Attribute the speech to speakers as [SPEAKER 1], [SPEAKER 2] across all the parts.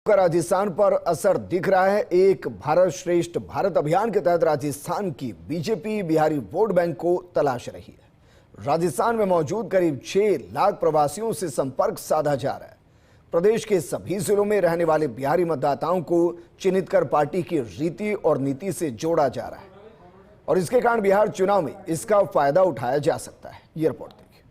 [SPEAKER 1] का राजस्थान पर असर दिख रहा है। एक भारत श्रेष्ठ भारत अभियान के तहत राजस्थान की बीजेपी बिहारी वोट बैंक को तलाश रही है। राजस्थान में मौजूद करीब 6 लाख प्रवासियों से संपर्क साधा जा रहा है। प्रदेश के सभी जिलों में रहने वाले बिहारी मतदाताओं को चिन्हित कर पार्टी की रीति और नीति से जोड़ा जा रहा है और इसके कारण बिहार चुनाव में इसका फायदा उठाया जा सकता है। ये रिपोर्ट देखिए।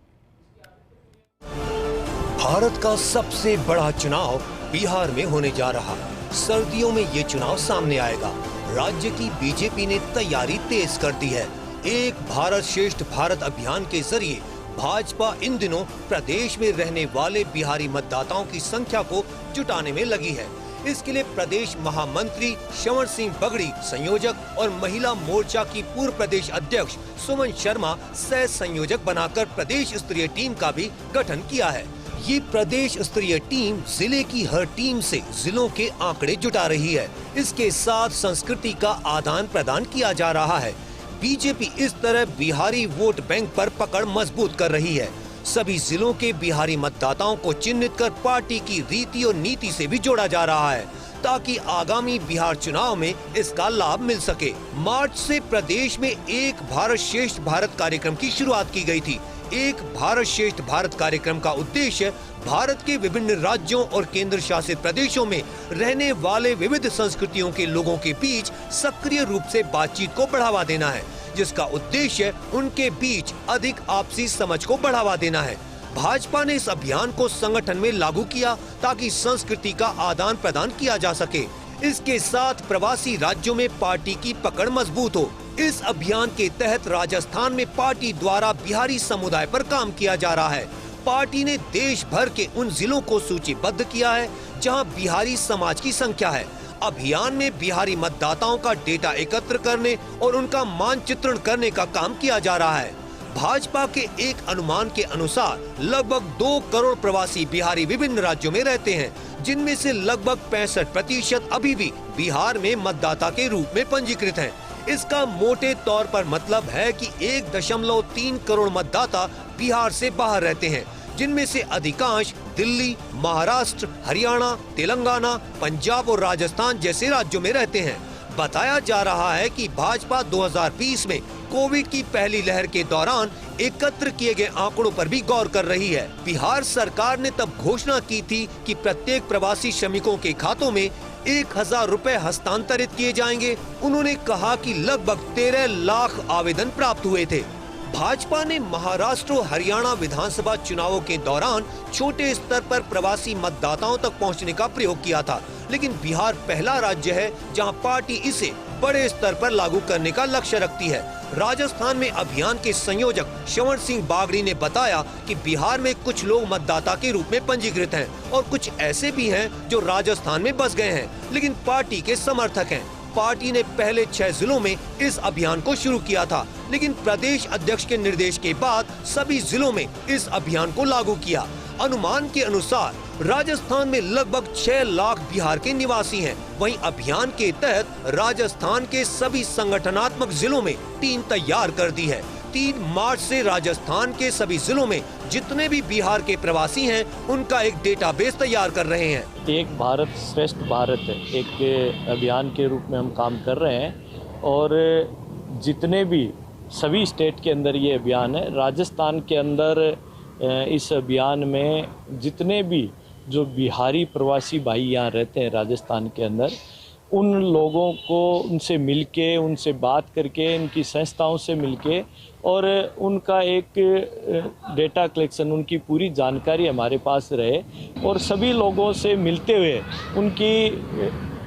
[SPEAKER 2] भारत का सबसे बड़ा चुनाव बिहार में होने जा रहा। सर्दियों में ये चुनाव सामने आएगा। राज्य की बीजेपी ने तैयारी तेज कर दी है। एक भारत श्रेष्ठ भारत अभियान के जरिए भाजपा इन दिनों प्रदेश में रहने वाले बिहारी मतदाताओं की संख्या को जुटाने में लगी है। इसके लिए प्रदेश महामंत्री श्रवण सिंह बगड़ी, संयोजक और महिला मोर्चा की पूर्व प्रदेश अध्यक्ष सुमन शर्मा सह संयोजक बनाकर प्रदेश स्तरीय टीम का भी गठन किया है। ये प्रदेश स्तरीय टीम जिले की हर टीम से जिलों के आंकड़े जुटा रही है। इसके साथ संस्कृति का आदान प्रदान किया जा रहा है। बीजेपी इस तरह बिहारी वोट बैंक पर पकड़ मजबूत कर रही है। सभी जिलों के बिहारी मतदाताओं को चिन्हित कर पार्टी की रीति और नीति से भी जोड़ा जा रहा है ताकि आगामी बिहार चुनाव में इसका लाभ मिल सके। मार्च से प्रदेश में एक भारत श्रेष्ठ भारत कार्यक्रम की शुरुआत की गई थी। एक भारत श्रेष्ठ भारत कार्यक्रम का उद्देश्य भारत के विभिन्न राज्यों और केंद्र शासित प्रदेशों में रहने वाले विविध संस्कृतियों के लोगों के बीच सक्रिय रूप से बातचीत को बढ़ावा देना है, जिसका उद्देश्य उनके बीच अधिक आपसी समझ को बढ़ावा देना है। भाजपा ने इस अभियान को संगठन में लागू किया ताकि संस्कृति का आदान प्रदान किया जा सके। इसके साथ प्रवासी राज्यों में पार्टी की पकड़ मजबूत हो। इस अभियान के तहत राजस्थान में पार्टी द्वारा बिहारी समुदाय पर काम किया जा रहा है। पार्टी ने देश भर के उन जिलों को सूचीबद्ध किया है जहां बिहारी समाज की संख्या है। अभियान में बिहारी मतदाताओं का डेटा एकत्र करने और उनका मानचित्रण करने का काम किया जा रहा है। भाजपा के एक अनुमान के अनुसार लगभग 2 करोड़ प्रवासी बिहारी विभिन्न राज्यों में रहते हैं, जिनमें से लगभग 65% अभी भी बिहार में मतदाता के रूप में पंजीकृत हैं। इसका मोटे तौर पर मतलब है कि 1.3 करोड़ मतदाता बिहार से बाहर रहते हैं, जिनमें से अधिकांश दिल्ली, महाराष्ट्र, हरियाणा, तेलंगाना, पंजाब और राजस्थान जैसे राज्यों में रहते हैं। बताया जा रहा है कि भाजपा 2020 में कोविड की पहली लहर के दौरान एकत्र किए गए आंकड़ों पर भी गौर कर रही है। बिहार सरकार ने तब घोषणा की थी कि प्रत्येक प्रवासी श्रमिकों के खातों में 1000 रुपए हस्तांतरित किए जाएंगे। उन्होंने कहा कि लगभग 13 लाख आवेदन प्राप्त हुए थे। भाजपा ने महाराष्ट्र और हरियाणा विधानसभा चुनावों के दौरान छोटे स्तर पर प्रवासी मतदाताओं तक पहुंचने का प्रयोग किया था, लेकिन बिहार पहला राज्य है जहां पार्टी इसे बड़े स्तर पर लागू करने का लक्ष्य रखती है। राजस्थान में अभियान के संयोजक श्रवण सिंह बागड़ी ने बताया कि बिहार में कुछ लोग मतदाता के रूप में पंजीकृत हैं और कुछ ऐसे भी हैं जो राजस्थान में बस गए हैं लेकिन पार्टी के समर्थक हैं। पार्टी ने पहले 6 जिलों में इस अभियान को शुरू किया था, लेकिन प्रदेश अध्यक्ष के निर्देश के बाद सभी जिलों में इस अभियान को लागू किया। अनुमान के अनुसार राजस्थान में लगभग 6 लाख बिहार के निवासी हैं। वहीं अभियान के तहत राजस्थान के सभी संगठनात्मक जिलों में टीम तैयार कर दी है। 3 मार्च से राजस्थान के सभी जिलों में जितने भी बिहार के प्रवासी हैं, उनका एक डेटाबेस तैयार कर रहे हैं।
[SPEAKER 3] एक भारत श्रेष्ठ भारत है, एक अभियान के रूप में हम काम कर रहे हैं और जितने भी सभी स्टेट के अंदर ये अभियान है। राजस्थान के अंदर इस अभियान में जितने भी जो बिहारी प्रवासी भाई यहाँ रहते हैं राजस्थान के अंदर, उन लोगों को उनसे मिलके, उनसे बात करके, इनकी संस्थाओं से मिलके और उनका एक डेटा कलेक्शन, उनकी पूरी जानकारी हमारे पास रहे और सभी लोगों से मिलते हुए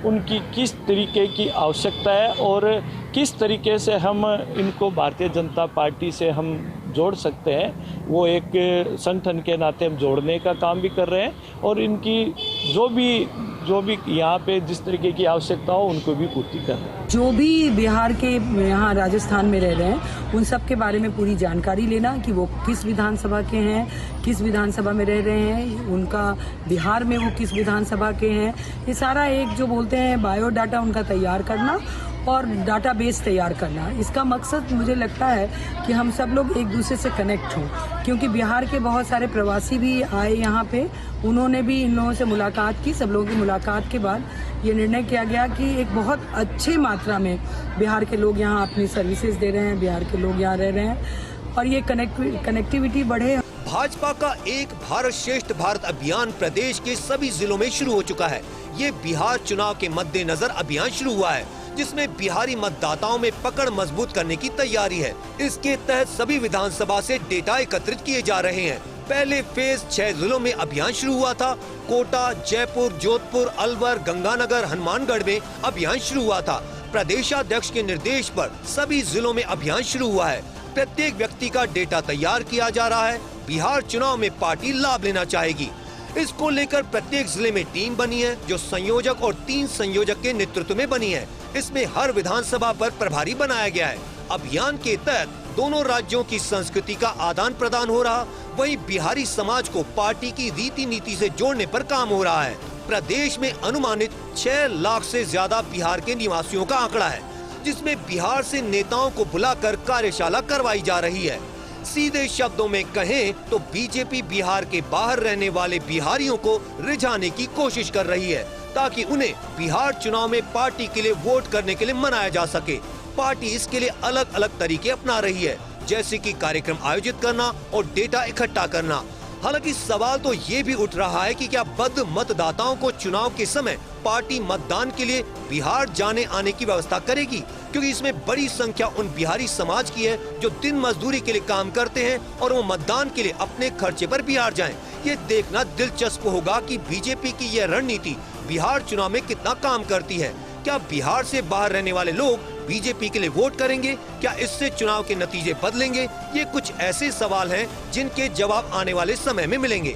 [SPEAKER 3] उनकी किस तरीके की आवश्यकता है और किस तरीके से हम इनको भारतीय जनता पार्टी से हम जोड़ सकते हैं, वो एक संगठन के नाते हम जोड़ने का काम भी कर रहे हैं और इनकी जो भी यहाँ पे जिस तरीके की आवश्यकता हो उनको भी पूर्ति कर रहे हैं।
[SPEAKER 4] जो भी बिहार के यहाँ राजस्थान में रह रहे हैं उन सब के बारे में पूरी जानकारी लेना कि वो किस विधानसभा के हैं, किस विधानसभा में रह रहे हैं, उनका बिहार में वो किस विधानसभा के हैं, ये सारा एक जो बोलते हैं बायोडाटा उनका तैयार करना और डाटाबेस तैयार करना। इसका मकसद मुझे लगता है कि हम सब लोग एक दूसरे से कनेक्ट हों, क्योंकि बिहार के बहुत सारे प्रवासी भी आए यहाँ पे, उन्होंने भी इन लोगों से मुलाकात की। सब लोगों की मुलाकात के बाद ये निर्णय किया गया कि एक बहुत अच्छी मात्रा में बिहार के लोग यहाँ अपनी सर्विसेज दे रहे हैं, बिहार के लोग यहाँ रह रहे हैं और ये कनेक्टिविटी बढ़े।
[SPEAKER 2] भाजपा का एक भारत श्रेष्ठ भारत अभियान प्रदेश के सभी जिलों में शुरू हो चुका है। ये बिहार चुनाव के मद्देनजर अभियान शुरू हुआ है, जिसमें बिहारी मतदाताओं में पकड़ मजबूत करने की तैयारी है। इसके तहत सभी विधानसभा से डेटा एकत्रित किए जा रहे हैं। पहले फेज 6 जिलों में अभियान शुरू हुआ था। कोटा, जयपुर, जोधपुर, अलवर, गंगानगर, हनुमानगढ़ में अभियान शुरू हुआ था। प्रदेशाध्यक्ष के निर्देश पर सभी जिलों में अभियान शुरू हुआ है। प्रत्येक व्यक्ति का डेटा तैयार किया जा रहा है। बिहार चुनाव में पार्टी लाभ लेना चाहेगी। इसको लेकर प्रत्येक जिले में टीम बनी है, जो संयोजक और 3 संयोजक के नेतृत्व में बनी है। इसमें हर विधानसभा पर प्रभारी बनाया गया है। अभियान के तहत दोनों राज्यों की संस्कृति का आदान प्रदान हो रहा, वहीं बिहारी समाज को पार्टी की रीति नीति से जोड़ने पर काम हो रहा है। प्रदेश में अनुमानित 6 लाख से ज्यादा बिहार के निवासियों का आंकड़ा है, जिसमें बिहार से नेताओं को बुलाकर कार्यशाला करवाई जा रही है। सीधे शब्दों में कहें तो बीजेपी बिहार के बाहर रहने वाले बिहारियों को रिझाने की कोशिश कर रही है, ताकि उन्हें बिहार चुनाव में पार्टी के लिए वोट करने के लिए मनाया जा सके। पार्टी इसके लिए अलग अलग तरीके अपना रही है, जैसे कि कार्यक्रम आयोजित करना और डेटा इकट्ठा करना। हालांकि सवाल तो ये भी उठ रहा है कि क्या बद्ध मतदाताओं को चुनाव के समय पार्टी मतदान के लिए बिहार जाने आने की व्यवस्था करेगी, क्योंकि इसमें बड़ी संख्या उन बिहारी समाज की है जो दिन मजदूरी के लिए काम करते हैं और वो मतदान के लिए अपने खर्चे पर बिहार जाएं। ये देखना दिलचस्प होगा कि बीजेपी की यह रणनीति बिहार चुनाव में कितना काम करती है। क्या बिहार से बाहर रहने वाले लोग बीजेपी के लिए वोट करेंगे? क्या इससे चुनाव के नतीजे बदलेंगे? ये कुछ ऐसे सवाल हैं जिनके जवाब आने वाले समय में मिलेंगे।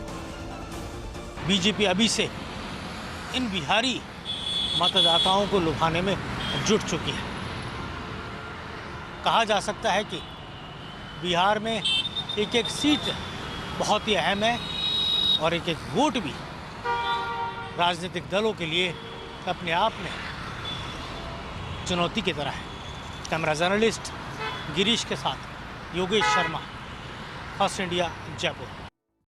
[SPEAKER 5] बीजेपी अभी से इन बिहारी मतदाताओं को लुभाने में जुट चुकी है। कहा जा सकता है कि बिहार में एक एक सीट बहुत ही अहम है और एक एक वोट भी राजनीतिक दलों के लिए अपने आप में चुनौती की तरह है। कैमरा जर्नलिस्ट गिरीश के साथ योगेश शर्मा, फर्स्ट इंडिया, जयपुर।